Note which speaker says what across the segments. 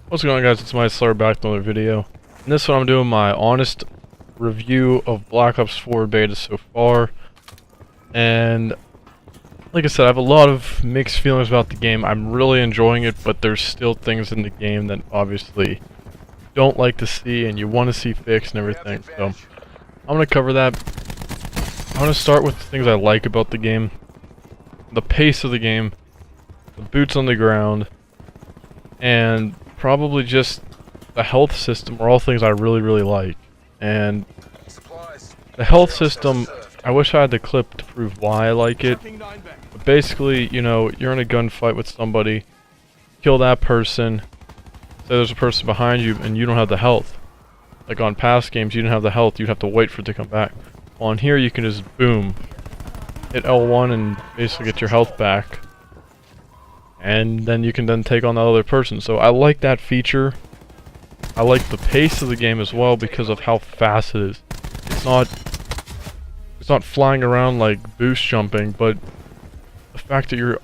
Speaker 1: What's going on, guys? It's MySlar back with another video. In this one I'm doing my honest review of Black Ops 4 beta so far. And like I said, I have a lot of mixed feelings about the game. I'm really enjoying it, but there's still things in the game that obviously don't like to see and you want to see fixed and everything. So I'm going to cover that. I'm going to start with the things I like about the game. The pace of the game, the boots on the ground, and probably just the health system are all things I really like. And the health system, I wish I had the clip to prove why I like it. But basically, you know, you're in a gunfight with somebody, kill that person, say there's a person behind you and you don't have the health. Like on past games, you didn't have the health, you'd have to wait for it to come back. On here, you can just boom, hit L1 and basically get your health back. And then you can then take on the other person. So I like that feature. I like the pace of the game as well because of how fast it is. It's not flying around like boost jumping, but the fact that you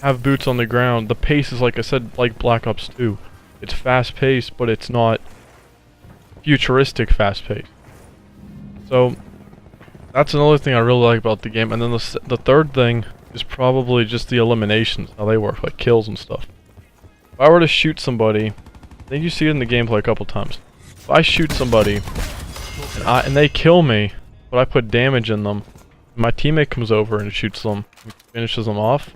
Speaker 1: have boots on the ground, the pace is, like I said, like Black Ops 2. It's fast paced, but it's not futuristic fast paced. So that's another thing I really like about the game. And then the third thing is probably just the eliminations, how they work, like kills and stuff. If I were to shoot somebody, I think you see it in the gameplay a couple times. If I shoot somebody and they kill me, but I put damage in them, my teammate comes over and shoots them, and finishes them off,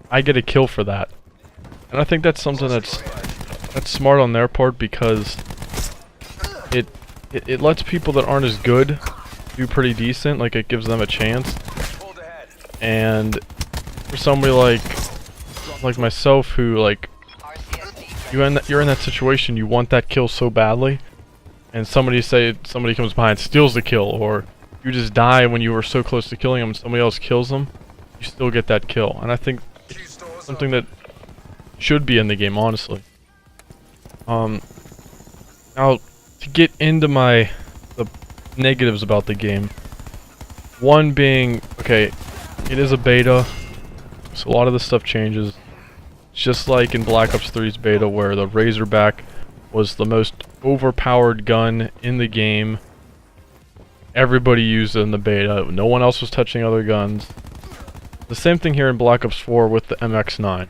Speaker 1: I get a kill for that. And I think that's something that's smart on their part because it lets people that aren't as good do pretty decent, like it gives them a chance. And for somebody like myself who, like, you're in that situation, you want that kill so badly, and somebody comes behind, steals the kill, or you just die when you were so close to killing them and somebody else kills them, you still get that kill. And I think it's something that should be in the game, honestly. Now to get into the negatives about the game, one being, okay, it is a beta, so a lot of this stuff changes. It's just like in Black Ops 3's beta where the Razorback was the most overpowered gun in the game. Everybody used it in the beta. No one else was touching other guns. The same thing here in Black Ops 4 with the MX-9.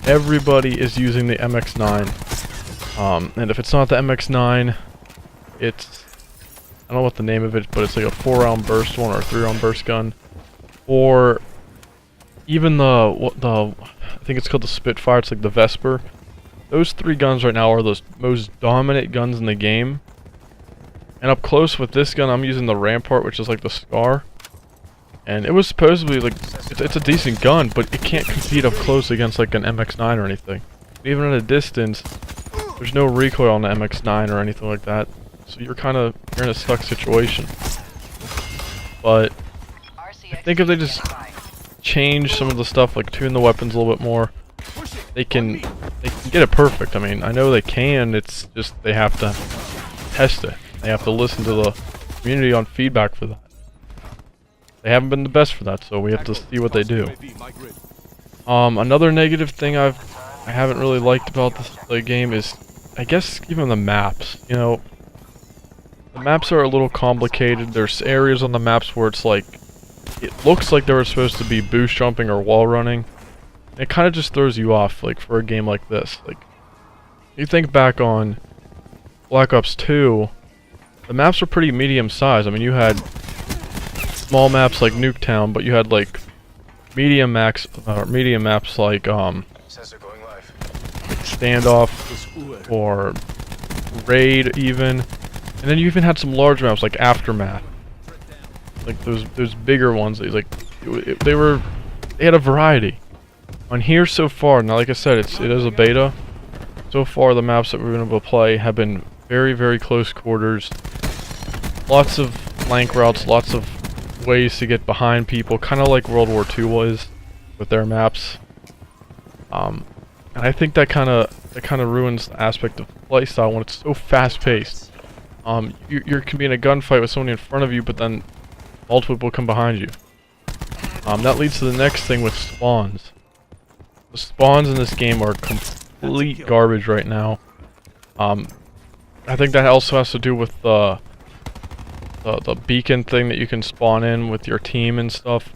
Speaker 1: Everybody is using the MX-9. And if it's not the MX-9, it's, I don't know what the name of it, but it's like a 4-round burst one or a 3-round burst gun. Or even I think it's called the Spitfire, it's like the Vesper. Those three guns right now are the most dominant guns in the game. And up close with this gun, I'm using the Rampart, which is like the Scar. And it was supposedly like, it's a decent gun, but it can't compete up close against like an MX-9 or anything. Even at a distance, there's no recoil on the MX-9 or anything like that. So you're in a stuck situation. But I think if they just change some of the stuff, like tune the weapons a little bit more, they can get it perfect. I mean, I know they can, it's just they have to test it. They have to listen to the community on feedback for that. They haven't been the best for that, so we have to see what they do. Another negative thing I haven't really liked about the game is, I guess, even the maps. You know, the maps are a little complicated. There's areas on the maps where it's like, it looks like they were supposed to be boost jumping or wall running. It kind of just throws you off, like, for a game like this. Like, you think back on Black Ops 2, the maps were pretty medium sized. I mean, you had small maps like Nuketown, but you had like medium maps like Standoff or Raid even. And then you even had some large maps like Aftermath. Like those bigger ones, like they had a variety. On here so far, now like I said, it is a beta. So far the maps that we've been able to play have been very close quarters. Lots of flank routes, lots of ways to get behind people, kind of like World War II was with their maps. And I think that kind of ruins the aspect of playstyle when it's so fast paced. You can be in a gunfight with somebody in front of you, but then multiple people come behind you. That leads to the next thing with spawns. The spawns in this game are complete garbage right now. I think that also has to do with the beacon thing that you can spawn in with your team and stuff.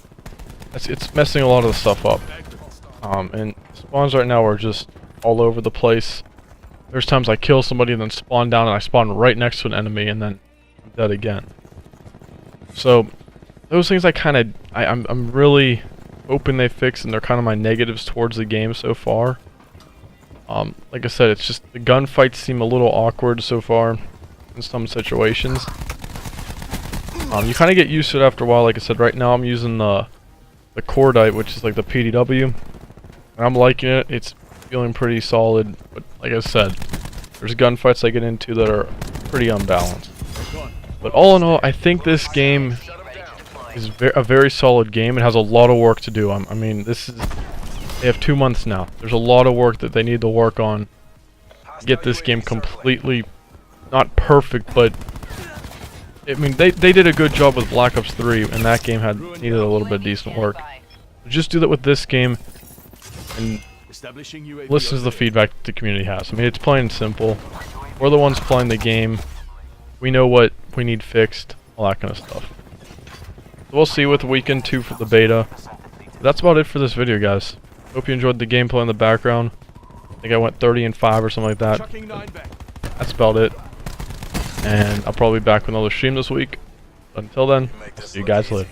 Speaker 1: It's messing a lot of the stuff up. And spawns right now are just all over the place. There's times I kill somebody and then spawn down and I spawn right next to an enemy and then I'm dead again. So those things I'm really hoping they fix, and they're kind of my negatives towards the game so far. Like I said, it's just the gunfights seem a little awkward so far in some situations. You kind of get used to it after a while. Like I said, right now I'm using the Cordite, which is like the PDW, and I'm liking it. It's feeling pretty solid, but like I said, there's gunfights I get into that are pretty unbalanced. But all in all, I think this game is a very solid game. It has a lot of work to do. I mean, they have 2 months now. There's a lot of work that they need to work on to get this game completely, not perfect, but I mean, they did a good job with Black Ops 3, and that game needed a little bit of decent work. Just do that with this game, and listen to the feedback the community has. I mean, it's plain and simple. We're the ones playing the game. We know what we need fixed, all that kind of stuff. So we'll see with weekend 2 for the beta. That's about it for this video, guys. Hope you enjoyed the gameplay in the background. I think I went 30 and 5 or something like that. That's about it. And I'll probably be back with another stream this week. But until then, see you guys later.